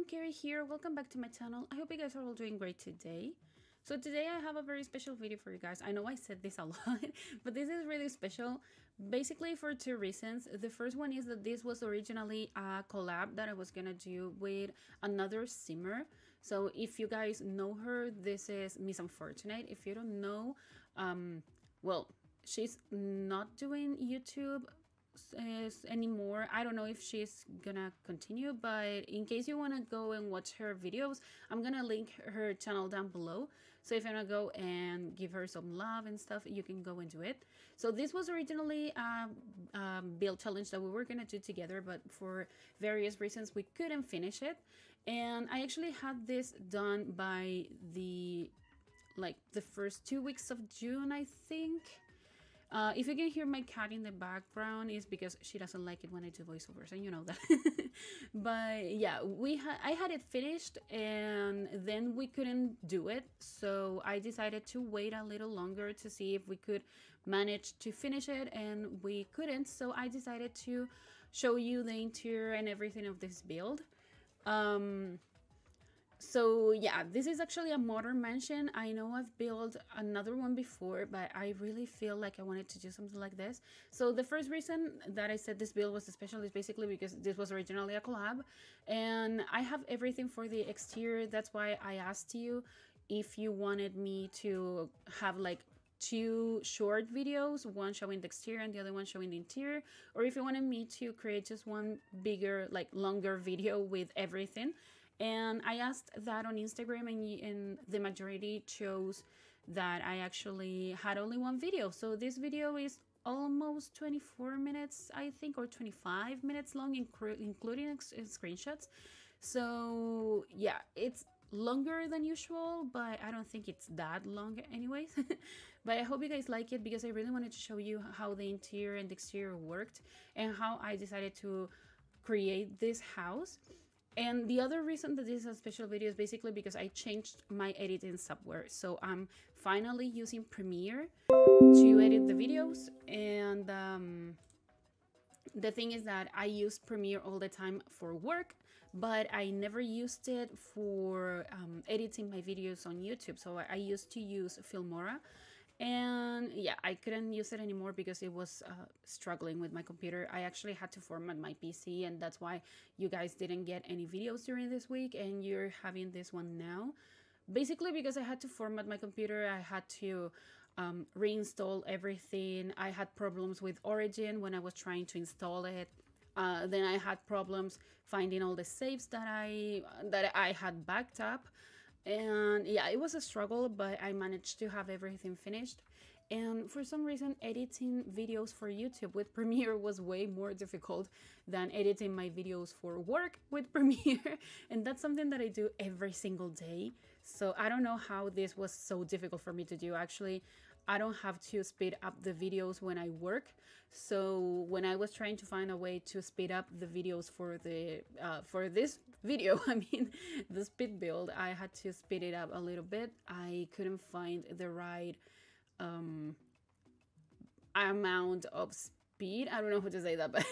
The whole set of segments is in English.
everyone, Kaary here. Welcome back to my channel. I hope you guys are all doing great today. So today I have a very special video for you guys. I know I said this a lot, but this is really special basically for two reasons. The first one is that this was originally a collab that I was gonna do with another simmer. So if you guys know her, this is Miss Unfortunate. If you don't know, well, she's not doing YouTube anymore. I don't know if she's gonna continue, but in case you want to go and watch her videos, I'm gonna link her channel down below. So if you want to go and give her some love and stuff, you can go and do it. So this was originally a build challenge that we were gonna do together, but for various reasons we couldn't finish it. And I actually had this done by the first 2 weeks of June, I think. If you can hear my cat in the background, is because she doesn't like it when I do voiceovers, and you know that. But yeah, I had it finished, and then we couldn't do it, so I decided to wait a little longer to see if we could manage to finish it, and we couldn't. So I decided to show you the interior and everything of this build. So yeah, this is actually a modern mansion. I know I've built another one before, but I really feel like I wanted to do something like this. So the first reason that I said this build was special is basically because this was originally a collab, and I have everything for the exterior. That's why I asked you if you wanted me to have like two short videos, one showing the exterior and the other one showing the interior, or if you wanted me to create just one bigger, like longer video with everything. And I asked that on Instagram, and the majority chose that I actually had only one video. So this video is almost 24 minutes, I think, or 25 minutes long, including screenshots. So yeah, it's longer than usual, but I don't think it's that long anyways. But I hope you guys like it, because I really wanted to show you how the interior and the exterior worked and how I decided to create this house. And the other reason that this is a special video is basically because I changed my editing software. So I'm finally using Premiere to edit the videos. And the thing is that I use Premiere all the time for work, but I never used it for editing my videos on YouTube. So I used to use Filmora. And yeah, I couldn't use it anymore because it was struggling with my computer. I actually had to format my PC, and that's why you guys didn't get any videos during this week, and you're having this one now. Basically because I had to format my computer, I had to reinstall everything. I had problems with Origin when I was trying to install it. Then I had problems finding all the saves that I had backed up. And yeah, it was a struggle, but I managed to have everything finished. And for some reason, editing videos for YouTube with Premiere was way more difficult than editing my videos for work with Premiere. And that's something that I do every single day. So I don't know how this was so difficult for me to do. Actually, I don't have to speed up the videos when I work. So when I was trying to find a way to speed up the videos for this video, I mean the speed build, I had to speed it up a little bit. I couldn't find the right amount of speed. I don't know how to say that, but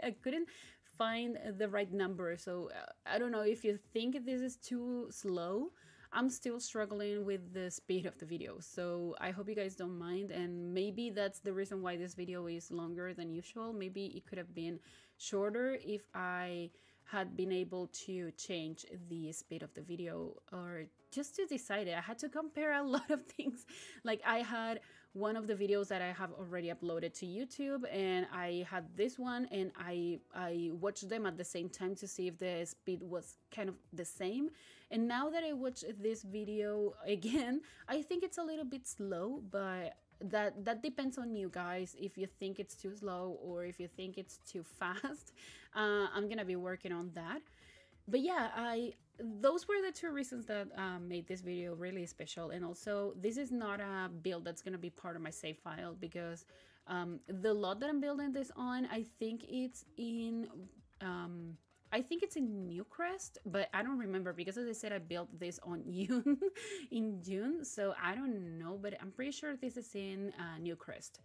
I couldn't find the right number. So I don't know if you think this is too slow. I'm still struggling with the speed of the video, so I hope you guys don't mind. And maybe that's the reason why this video is longer than usual. Maybe it could have been shorter if I had been able to change the speed of the video, or just to decide it. I had to compare a lot of things. Like, I had one of the videos that I have already uploaded to YouTube, and I had this one, and I watched them at the same time to see if the speed was kind of the same. And now that I watch this video again, I think it's a little bit slow, but that depends on you guys, if you think it's too slow or if you think it's too fast. I'm gonna be working on that. But yeah, those were the two reasons that made this video really special. And also, this is not a build that's gonna be part of my save file, because the lot that I'm building this on, I think it's in Newcrest, but I don't remember, because as I said, I built this on in June, so I don't know, but I'm pretty sure this is in Newcrest.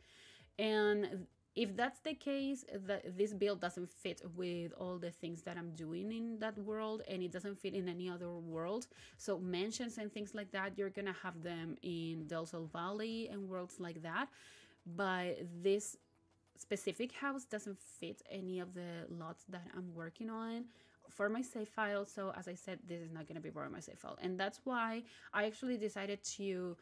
And if that's the case, that this build doesn't fit with all the things that I'm doing in that world, and it doesn't fit in any other world. So mansions and things like that, you're gonna have them in Del Sol Valley and worlds like that. But this specific house doesn't fit any of the lots that I'm working on for my save file. So as I said, this is not going to be part of my save file, and that's why I actually decided to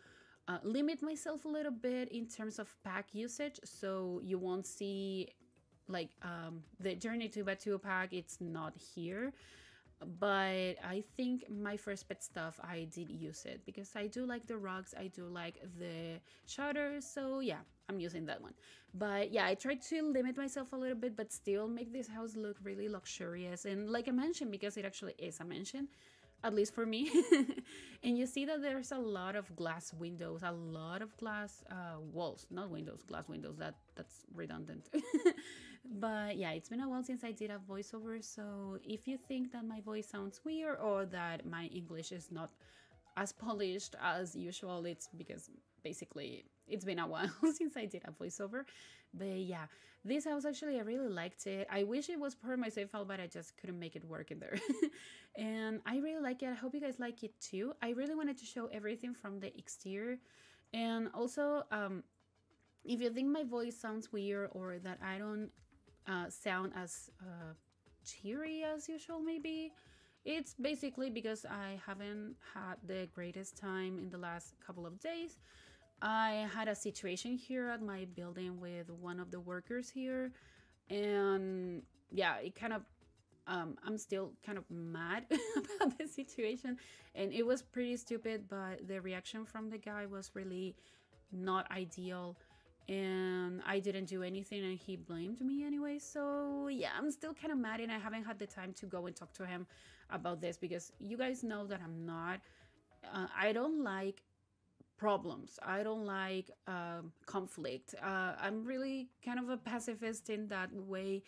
limit myself a little bit in terms of pack usage, so you won't see like the Journey 2x2 pack. It's not here, but I think my first pet stuff, I did use it because I do like the rugs, I do like the shutters, so yeah, I'm using that one. But yeah, I tried to limit myself a little bit, but still make this house look really luxurious and like a mansion, because it actually is a mansion, at least for me. And you see that there's a lot of glass windows, a lot of glass walls, not windows, glass windows. That's redundant. But yeah, it's been a while since I did a voiceover, so if you think that my voice sounds weird or that my English is not as polished as usual, it's because basically it's been a while since I did a voiceover. But yeah, this house actually, I really liked it. I wish it was part of my save file, but I just couldn't make it work in there. And I really like it. I hope you guys like it too. I really wanted to show everything from the exterior. And also, if you think my voice sounds weird or that I don't sound as cheery as usual, maybe it's basically because I haven't had the greatest time in the last couple of days. I had a situation here at my building with one of the workers here, and yeah, it kind of I'm still kind of mad about the situation, and it was pretty stupid, but the reaction from the guy was really not ideal, and I didn't do anything and he blamed me anyway. So yeah, I'm still kind of mad, and I haven't had the time to go and talk to him about this, because you guys know that I'm not I don't like problems, I don't like conflict. I'm really kind of a pacifist in that way,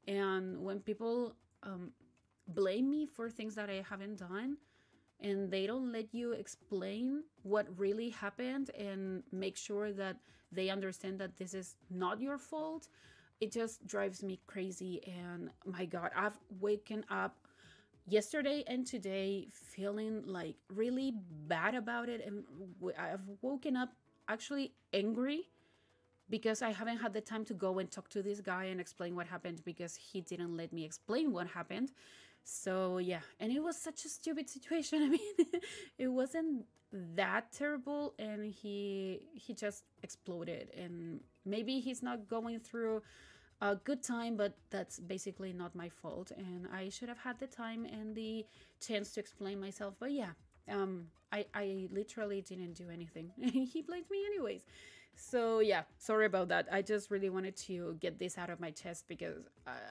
and when people blame me for things that I haven't done, and they don't let you explain what really happened and make sure that they understand that this is not your fault, it just drives me crazy. And my God, I've waken up yesterday and today feeling like really bad about it, and I've woken up actually angry because I haven't had the time to go and talk to this guy and explain what happened, because he didn't let me explain what happened. So yeah, and it was such a stupid situation. I mean, it wasn't that terrible, and he just exploded, and maybe he's not going through a good time, but that's basically not my fault, and I should have had the time and the chance to explain myself. But yeah, I literally didn't do anything. He blamed me anyways. So yeah, sorry about that. I just really wanted to get this out of my chest, because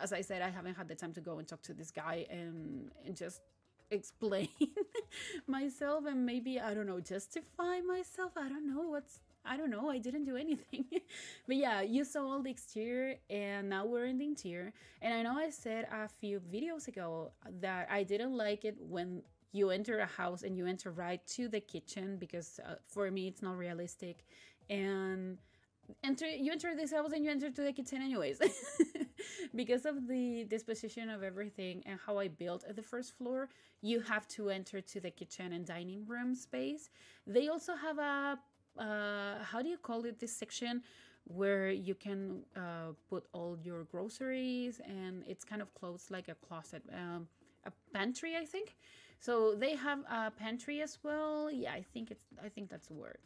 as I said, I haven't had the time to go and talk to this guy and just explain myself, and maybe, I don't know, justify myself. I don't know, I didn't do anything. But yeah, you saw all the exterior, and now we're in the interior. And I know I said a few videos ago that I didn't like it when you enter a house and you enter right to the kitchen, because for me it's not realistic. And you enter this house and you enter to the kitchen anyways. Because of the disposition of everything and how I built at the first floor, you have to enter to the kitchen and dining room space. They also have a how do you call it, this section where you can put all your groceries, and it's kind of closed like a closet, a pantry, I think. So they have a pantry as well. Yeah, I think that's the word.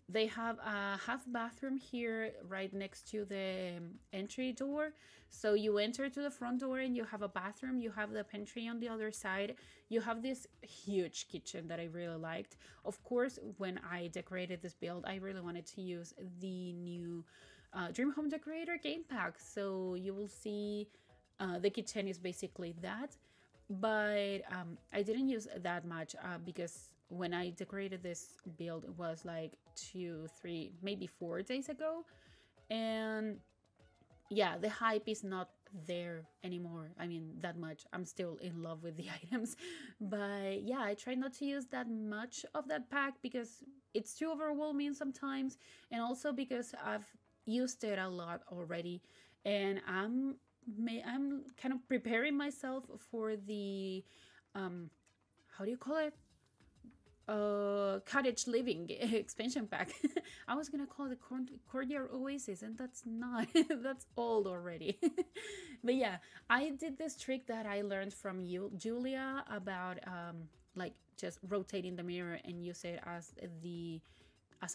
They have a half bathroom here right next to the entry door. So you enter to the front door and you have a bathroom, you have the pantry on the other side, you have this huge kitchen that I really liked. Of course, when I decorated this build, I really wanted to use the new Dream Home Decorator game pack. So you will see the kitchen is basically that. But I didn't use that much because when I decorated this build, it was like 2, 3, maybe 4 days ago. And yeah, the hype is not there anymore. I mean, that much. I'm still in love with the items. But yeah, I try not to use that much of that pack because it's too overwhelming sometimes. And also because I've used it a lot already. and I'm kind of preparing myself for the how do you call it, cottage living expansion pack. I was gonna call it courtyard oasis, and that's not that's old already. But yeah, I did this trick that I learned from you, Julia, about like just rotating the mirror and use it as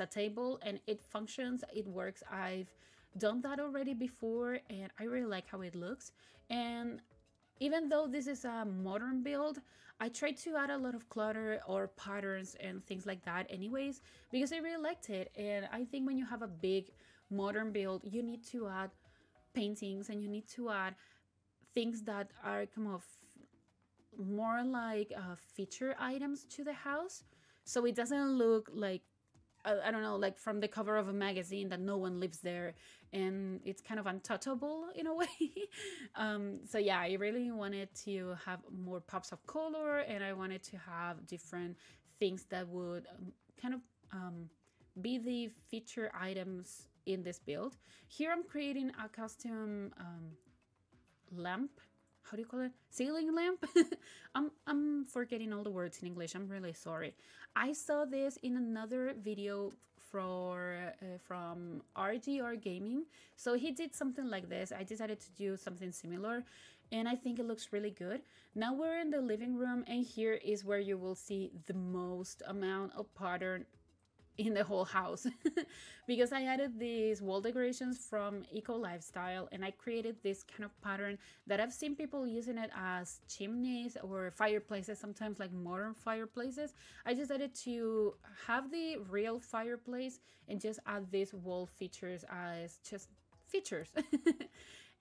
a table, and it functions, it works. I've done that already before, and I really like how it looks. And even though this is a modern build, I tried to add a lot of clutter or patterns and things like that anyways, because I really liked it. And I think when you have a big modern build, you need to add paintings, and you need to add things that are kind of more like feature items to the house, so it doesn't look like I don't know, like from the cover of a magazine that no one lives there, and it's kind of untouchable in a way. So yeah, I really wanted to have more pops of color, and I wanted to have different things that would kind of be the feature items in this build. Here I'm creating a custom lamp. How do you call it? Ceiling lamp? I'm forgetting all the words in English. I'm really sorry. I saw this in another video from RGR Gaming. So he did something like this. I decided to do something similar, and I think it looks really good. Now we're in the living room, and here is where you will see the most amount of pattern in the whole house. Because I added these wall decorations from Eco Lifestyle, and I created this kind of pattern that I've seen people using it as chimneys or fireplaces, sometimes like modern fireplaces. I decided to have the real fireplace and just add these wall features as just features.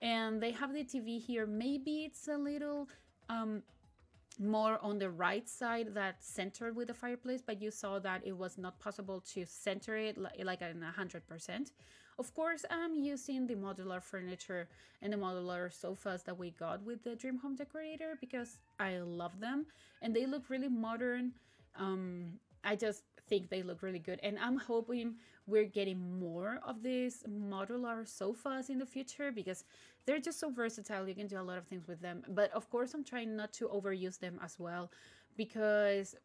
And they have the TV here. Maybe it's a little more on the right side that's centered with the fireplace, but you saw that it was not possible to center it like in 100%. Of course, I'm using the modular furniture and the modular sofas that we got with the Dream Home Decorator because I love them and they look really modern. I just think they look really good, and I'm hoping we're getting more of these modular sofas in the future because they're just so versatile. You can do a lot of things with them, but of course I'm trying not to overuse them as well, because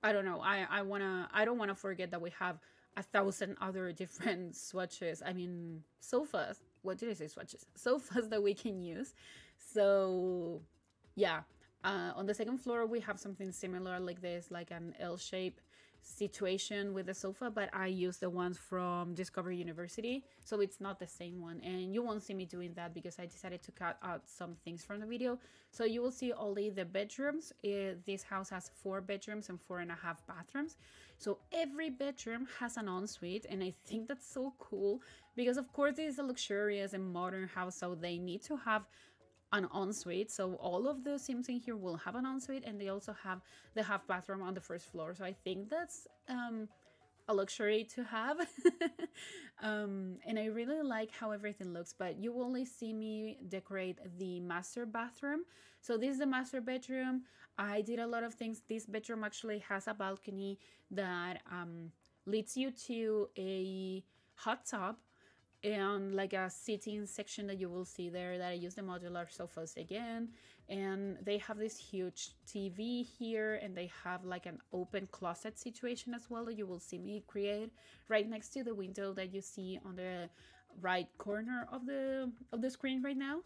I don't know, I don't want to forget that we have 1,000 other different swatches. I mean, sofas. What did I say? Swatches. Sofas that we can use. So yeah, on the second floor we have something similar like this, like an L-shape situation with the sofa, but I use the ones from Discovery University, so it's not the same one, and you won't see me doing that because I decided to cut out some things from the video. So you will see only the bedrooms. This house has 4 bedrooms and 4.5 bathrooms, so every bedroom has an ensuite, and I think that's so cool because of course this is a luxurious and modern house, so they need to have an ensuite. So all of the Sims in here will have an ensuite, and they also have the half bathroom on the first floor. So I think that's a luxury to have. And I really like how everything looks, but you will only see me decorate the master bathroom. So this is the master bedroom. I did a lot of things. This bedroom actually has a balcony that leads you to a hot tub and like a sitting section that you will see there, that I use the modular sofas again. And they have this huge TV here, and they have like an open closet situation as well that you will see me create right next to the window that you see on the right corner of the screen right now.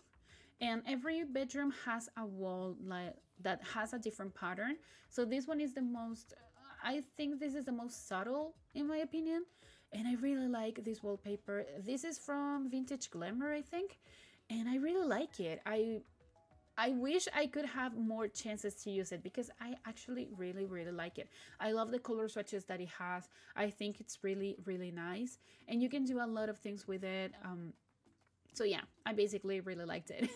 And every bedroom has a wall like that has a different pattern. So this one is the most, I think this is the most subtle in my opinion. And I really like this wallpaper. This is from Vintage Glamour, I think, and I really like it. I wish I could have more chances to use it because I actually really like it. I love the color swatches that it has. I think it's really nice, and you can do a lot of things with it. So yeah, I basically really liked it.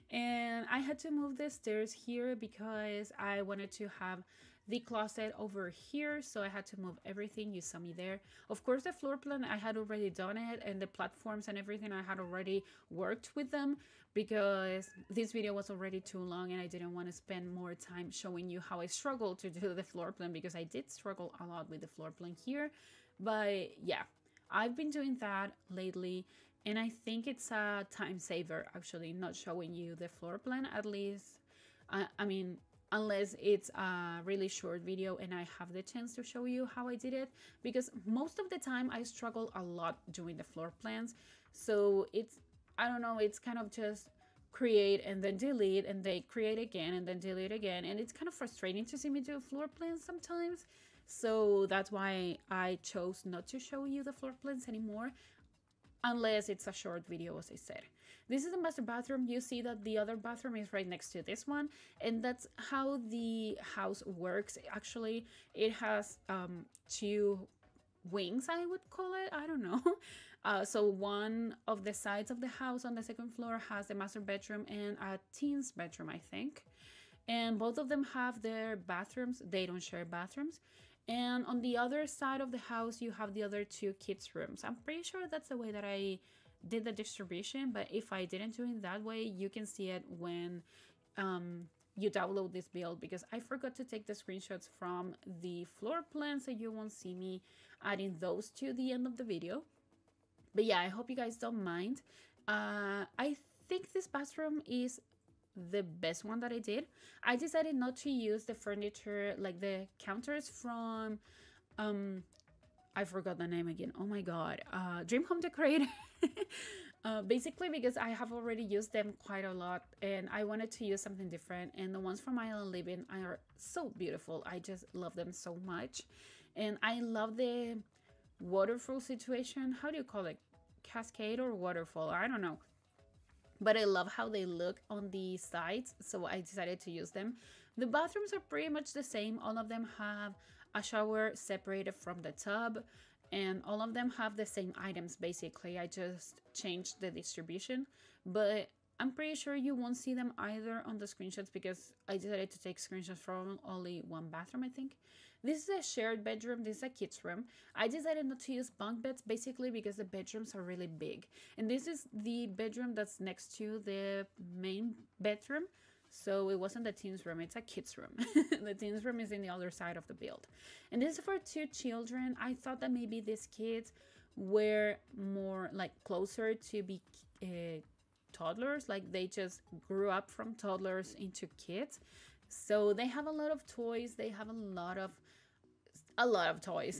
And I had to move the stairs here because I wanted to have the closet over here, so I had to move everything. You saw me there. Of course, the floor plan, I had already done it, and the platforms and everything, I had already worked with them because this video was already too long and I didn't want to spend more time showing you how I struggled to do the floor plan, because I did struggle a lot with the floor plan here. But yeah, I've been doing that lately, And I think it's a time saver, actually, not showing you the floor plan, at least. I mean, unless it's a really short video and I have the chance to show you how I did it, because most of the time I struggle a lot doing the floor plans. So it's, I don't know, it's kind of just create and then delete and they create again and then delete again. And it's kind of frustrating to see me do floor plans sometimes. So that's why I chose not to show you the floor plans anymore, unless it's a short video, as I said. This is the master bathroom. You see that the other bathroom is right next to this one, and that's how the house works. Actually, it has two wings, I would call it. I don't know. So one of the sides of the house on the second floor has the master bedroom and a teen's bedroom, I think. And both of them have their bathrooms. They don't share bathrooms. And on the other side of the house, you have the other two kids' rooms. I'm pretty sure that's the way that I did the distribution, but if I didn't do it that way, you can see it when you download this build, because I forgot to take the screenshots from the floor plan, so you won't see me adding those to the end of the video. But yeah, I hope you guys don't mind. I think this bathroom is the best one that I did. I decided not to use the furniture, like the counters from I forgot the name again, oh my god, Dream Home Decorator. Basically because I have already used them quite a lot and I wanted to use something different, and the ones from Island Living are so beautiful. I just love them so much. And I love the waterfall situation. How do you call it? Cascade or waterfall? I don't know, but I love how they look on the sides, so I decided to use them. The bathrooms are pretty much the same. All of them have a shower separated from the tub, and all of them have the same items basically. I just changed the distribution, but I'm pretty sure you won't see them either on the screenshots because I decided to take screenshots from only one bathroom, I think. This is a shared bedroom. This is a kid's room. I decided not to use bunk beds basically because the bedrooms are really big. And this is the bedroom that's next to the main bedroom. So it wasn't the teens room, it's a kid's room. The teens room is in the other side of the build. And this is for two children. I thought that maybe these kids were more like closer to be toddlers, like they just grew up from toddlers into kids. So they have a lot of toys. They have a lot of toys.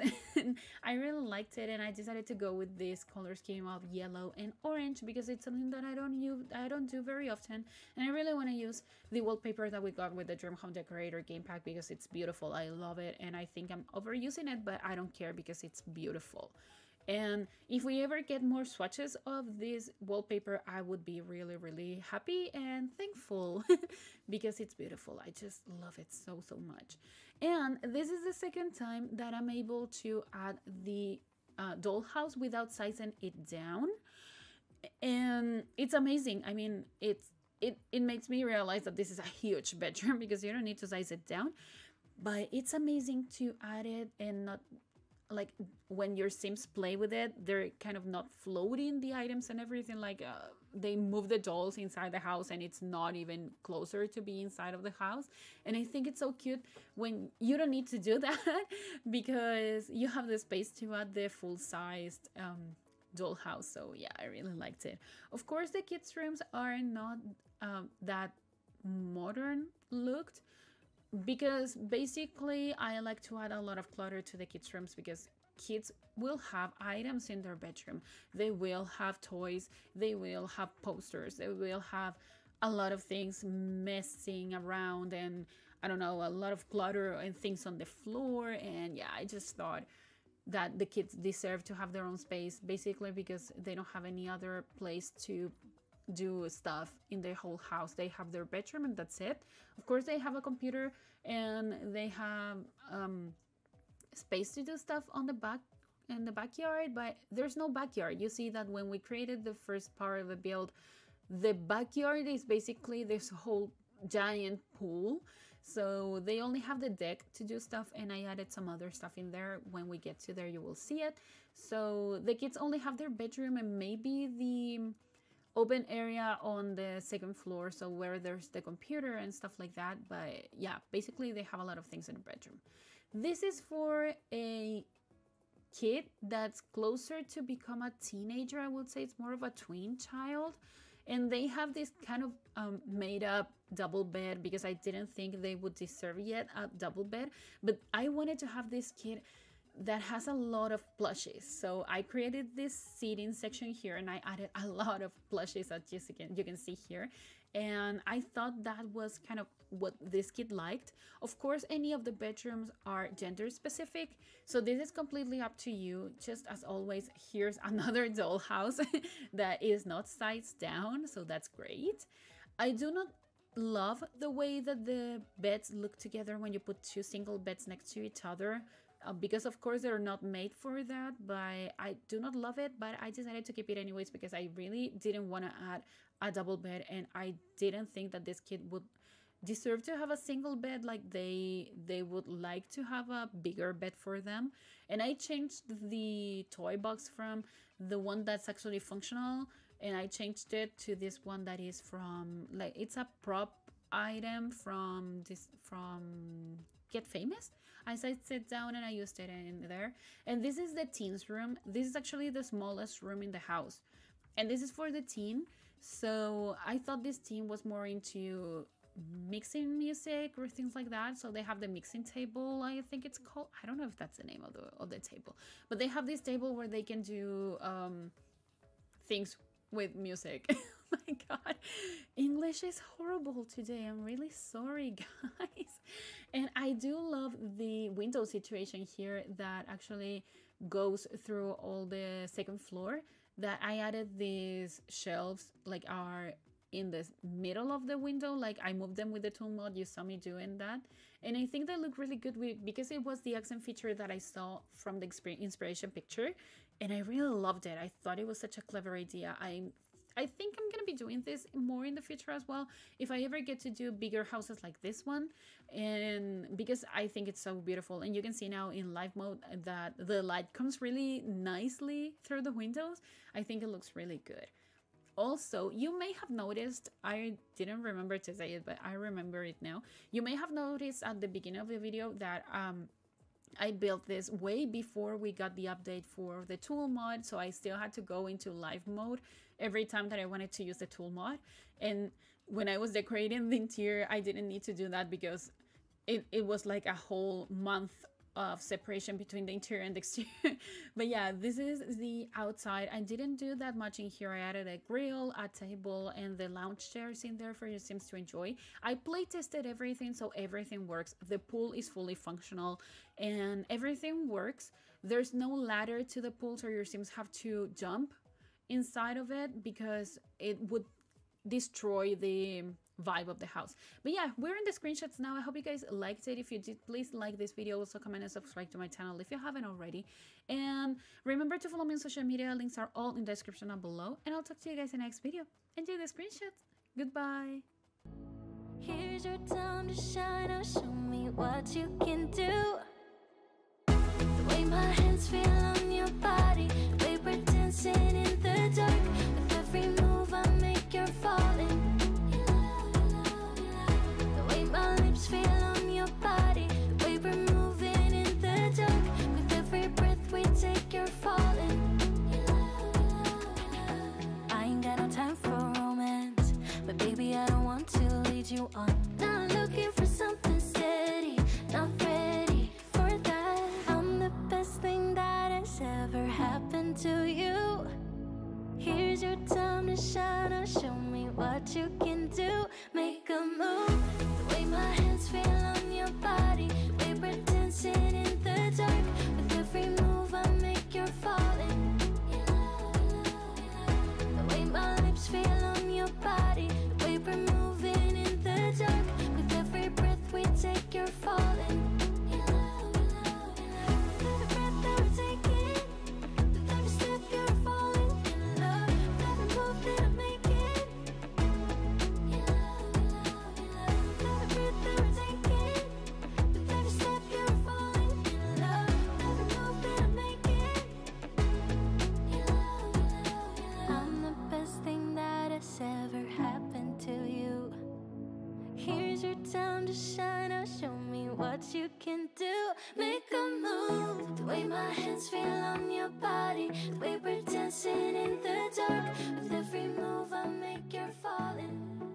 I really liked it, and I decided to go with this color scheme of yellow and orange because it's something that I don't do very often, and I really want to use the wallpaper that we got with the Dream Home Decorator game pack because it's beautiful. I love it, and I think I'm overusing it, but I don't care because it's beautiful. And if we ever get more swatches of this wallpaper, I would be really, really happy and thankful because it's beautiful. I just love it so, so much. And this is the second time that I'm able to add the dollhouse without sizing it down. And it's amazing. I mean, it makes me realize that this is a huge bedroom because you don't need to size it down. But it's amazing to add it and not, like when your Sims play with it, they're kind of not floating the items and everything, like they move the dolls inside the house and it's not even closer to be inside of the house. And I think it's so cute when you don't need to do that because you have the space to add the full-sized dollhouse. So yeah, I really liked it. Of course, the kids' rooms are not that modern looked, because basically I like to add a lot of clutter to the kids' rooms because kids will have items in their bedroom. They will have toys, they will have posters, they will have a lot of things messing around, and I don't know, a lot of clutter and things on the floor. And yeah, I just thought that the kids deserve to have their own space, basically because they don't have any other place to do stuff in the whole house. They have their bedroom and that's it. Of course, they have a computer and they have space to do stuff on the back in the backyard, but there's no backyard. You see that when we created the first part of the build, the backyard is basically this whole giant pool. So they only have the deck to do stuff, and I added some other stuff in there. When we get to there, you will see it. So the kids only have their bedroom and maybe the open area on the second floor, so where there's the computer and stuff like that. But yeah, basically they have a lot of things in the bedroom. This is for a kid that's closer to become a teenager. I would say it's more of a tween child. And they have this kind of made up double bed because I didn't think they would deserve yet a double bed. But I wanted to have this kid that has a lot of plushies. So I created this seating section here and I added a lot of plushies as you can see here. And I thought that was kind of what this kid liked. Of course, any of the bedrooms are gender specific, so this is completely up to you. Just as always, here's another dollhouse that is not sides down, so that's great. I do not love the way that the beds look together when you put two single beds next to each other. Because of course they're not made for that, but I do not love it, but I decided to keep it anyways because I really didn't want to add a double bed, and I didn't think that this kid would deserve to have a single bed. Like they would like to have a bigger bed for them. And I changed the toy box from the one that's actually functional, and I changed it to this one that is from, like, it's a prop item from Get Famous. I sit down and I used it in there. And this is the teen's room. This is actually the smallest room in the house, and this is for the teen. So I thought this teen was more into mixing music or things like that. So they have the mixing table, I think it's called. I don't know if that's the name of the table, but they have this table where they can do things with music. Oh my god, English is horrible today. I'm really sorry, guys. And I do love the window situation here that actually goes through all the second floor, that I added these shelves like are in the middle of the window. Like I moved them with the tool mod. You saw me doing that, and I think they look really good because it was the accent feature that I saw from the inspiration picture, and I really loved it. I thought it was such a clever idea. I think I'm gonna be doing this more in the future as well, if I ever get to do bigger houses like this one, and because I think it's so beautiful. And you can see now in live mode that the light comes really nicely through the windows. I think it looks really good. Also, you may have noticed, I didn't remember to say it, but I remember it now. You may have noticed at the beginning of the video that I built this way before we got the update for the tool mod, so I still had to go into live mode every time that I wanted to use the tool mod. And when I was decorating the interior, I didn't need to do that because it was like a whole month of separation between the interior and the exterior. But yeah, this is the outside. I didn't do that much in here. I added a grill, a table, and the lounge chairs in there for your Sims to enjoy. I play tested everything, so everything works. The pool is fully functional and everything works. There's no ladder to the pool, so your Sims have to jump inside of it because it would destroy the vibe of the house. But yeah, we're in the screenshots now. I hope you guys liked it. If you did, please like this video, also comment and subscribe to my channel if you haven't already, and remember to follow me on social media. Links are all in the description down below, and I'll talk to you guys in the next video. Enjoy the screenshots. Goodbye. Here's your time to shine. Now show me what you can do. The way my hands feel on your body, the way we're dancing in the dark. With every move I make, you're falling. The way my lips feel on your body, the way we're moving in the dark. With every breath we take, you're falling. I ain't got no time for romance, but baby, I don't want to lead you on. Not looking for something steady, not ready for that. I'm the best thing that has ever happened to you. Here's your time to shine. Now show me what you can do. Make a move. The way my hands feel on your body, the way we're dancing in the dark. With every move I make, you're falling. The way my lips feel on your body, the way we're moving in the dark. With every breath we take, you're falling. With every breath that we're taking, with every step you're falling in love. With every move that I'm making, Here's your time to shine. Now show me what you can do. Make a move. The way my hands feel on your body, the way we're dancing in the dark. With every move I make, you're falling.